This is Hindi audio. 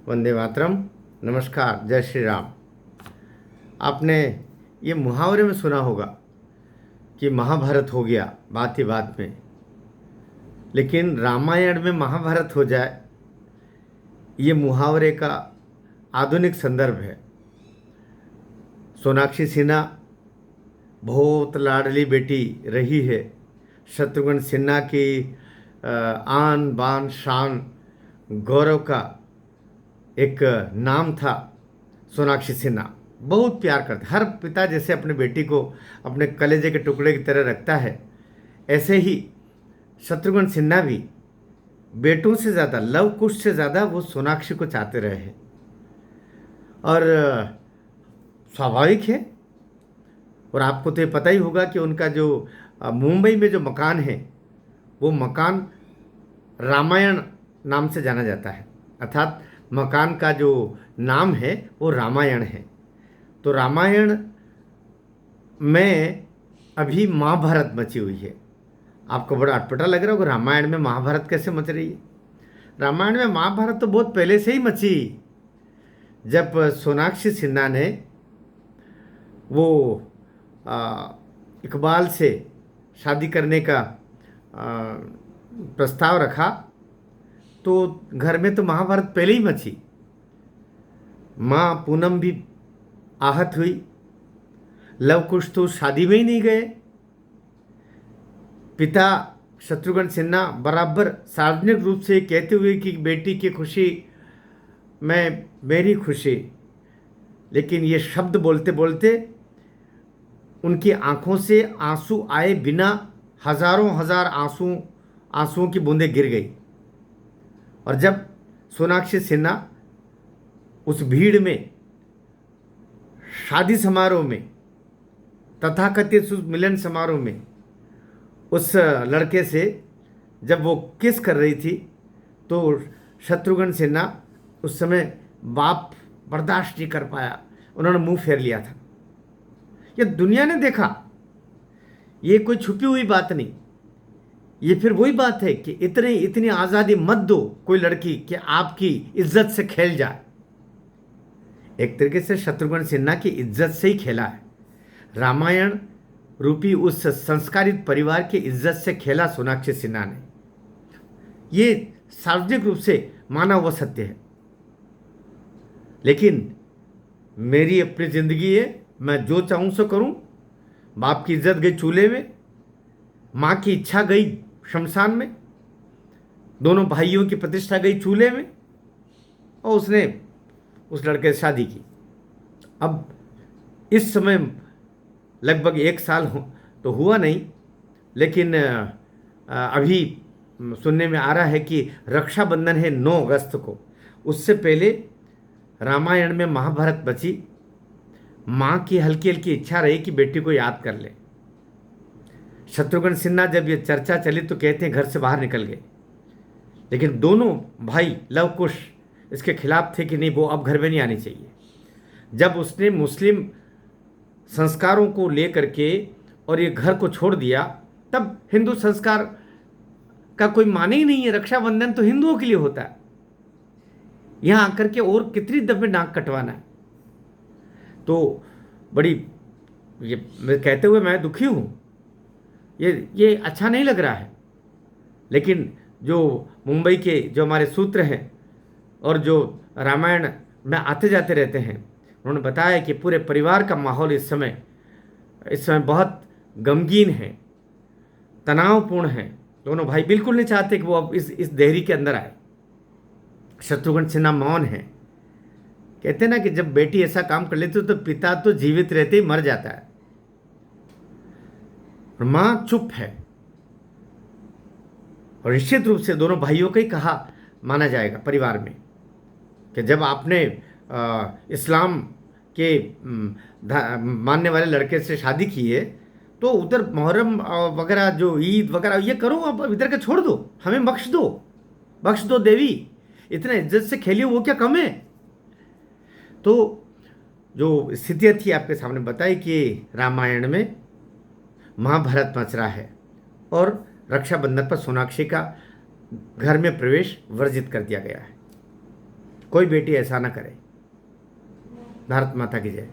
वंदे मातरम। नमस्कार, जय श्री राम। आपने ये मुहावरे में सुना होगा कि महाभारत हो गया बात ही बात में, लेकिन रामायण में महाभारत हो जाए, ये मुहावरे का आधुनिक संदर्भ है। सोनाक्षी सिन्हा बहुत लाडली बेटी रही है। शत्रुघ्न सिन्हा की आन बान शान गौरव का एक नाम था सोनाक्षी सिन्हा। बहुत प्यार करते, हर पिता जैसे अपने बेटी को अपने कलेजे के टुकड़े की तरह रखता है, ऐसे ही शत्रुघ्न सिन्हा भी बेटों से ज़्यादा, लव कुश से ज़्यादा वो सोनाक्षी को चाहते रहे हैं। और स्वाभाविक है। और आपको तो ये पता ही होगा कि उनका जो मुंबई में जो मकान है, वो मकान रामायण नाम से जाना जाता है। अर्थात मकान का जो नाम है वो रामायण है। तो रामायण में अभी महाभारत मची हुई है। आपको बड़ा अटपटा लग रहा होगा, रामायण में महाभारत कैसे मच रही है। रामायण में महाभारत तो बहुत पहले से ही मची, जब सोनाक्षी सिन्हा ने वो इकबाल से शादी करने का प्रस्ताव रखा, तो घर में तो महाभारत पहले ही मची। माँ पूनम भी आहत हुई, लव कुश तो शादी में ही नहीं गए। पिता शत्रुघ्न सिन्हा बराबर सार्वजनिक रूप से कहते हुए कि बेटी की खुशी में मेरी खुशी, लेकिन ये शब्द बोलते बोलते उनकी आंखों से आंसू आए बिना हजारों हजार आंसुओं की बूंदें गिर गई। और जब सोनाक्षी सिन्हा उस भीड़ में, शादी समारोह में, तथाकथित उस मिलन समारोह में उस लड़के से जब वो किस कर रही थी, तो शत्रुघ्न सिन्हा उस समय बाप बर्दाश्त नहीं कर पाया, उन्होंने मुंह फेर लिया था। ये दुनिया ने देखा, ये कोई छुपी हुई बात नहीं। ये फिर वही बात है कि इतनी आज़ादी मत दो कोई लड़की कि आपकी इज्जत से खेल जाए। एक तरीके से शत्रुघ्न सिन्हा की इज्जत से ही खेला है। रामायण रूपी उस संस्कारित परिवार की इज्जत से खेला सोनाक्षी सिन्हा ने। ये सार्वजनिक रूप से माना हुआ सत्य है। लेकिन मेरी अपनी जिंदगी है, मैं जो चाहूँ सो करूँ। बाप की इज्जत गई चूल्हे में, माँ की इच्छा गई शमशान में, दोनों भाइयों की प्रतिष्ठा गई चूल्हे में, और उसने उस लड़के से शादी की। अब इस समय लगभग 1 साल तो हुआ नहीं, लेकिन अभी सुनने में आ रहा है कि रक्षाबंधन है 9 अगस्त को। उससे पहले रामायण में महाभारत बची। माँ की हल्की हल्की इच्छा रही कि बेटी को याद कर ले। शत्रुघ्न सिन्हा जब ये चर्चा चली तो कहते हैं घर से बाहर निकल गए। लेकिन दोनों भाई लव कुश इसके खिलाफ थे कि नहीं, वो अब घर में नहीं आनी चाहिए। जब उसने मुस्लिम संस्कारों को लेकर के और ये घर को छोड़ दिया, तब हिंदू संस्कार का कोई माने ही नहीं है। रक्षाबंधन तो हिंदुओं के लिए होता है। यहाँ आकर के और कितनी दफे नाक कटवाना है। तो बड़ी ये कहते हुए मैं दुखी हूँ। ये अच्छा नहीं लग रहा है। लेकिन जो मुंबई के जो हमारे सूत्र हैं और जो रामायण में आते जाते रहते हैं, उन्होंने बताया कि पूरे परिवार का माहौल इस समय बहुत गमगीन है, तनावपूर्ण है। दोनों भाई बिल्कुल नहीं चाहते कि वो अब इस देहरी के अंदर आए। शत्रुघ्न सिन्हा मौन है। कहते हैं ना कि जब बेटी ऐसा काम कर लेती तो पिता तो जीवित रहते ही मर जाता है, और मां चुप है। और निश्चित रूप से दोनों भाइयों का ही कहा माना जाएगा परिवार में कि जब आपने इस्लाम के मानने वाले लड़के से शादी की है, तो उधर मुहर्रम वगैरह जो ईद वगैरह ये करो, अब इधर के छोड़ दो, हमें बख्श दो देवी, इतना इज्जत से खेली, वो क्या कम है। तो जो स्थितियाँ थी आपके सामने बताई कि रामायण में महाभारत मच रहा है और रक्षाबंधन पर सोनाक्षी का घर में प्रवेश वर्जित कर दिया गया है। कोई बेटी ऐसा ना करे। भारत माता की जय।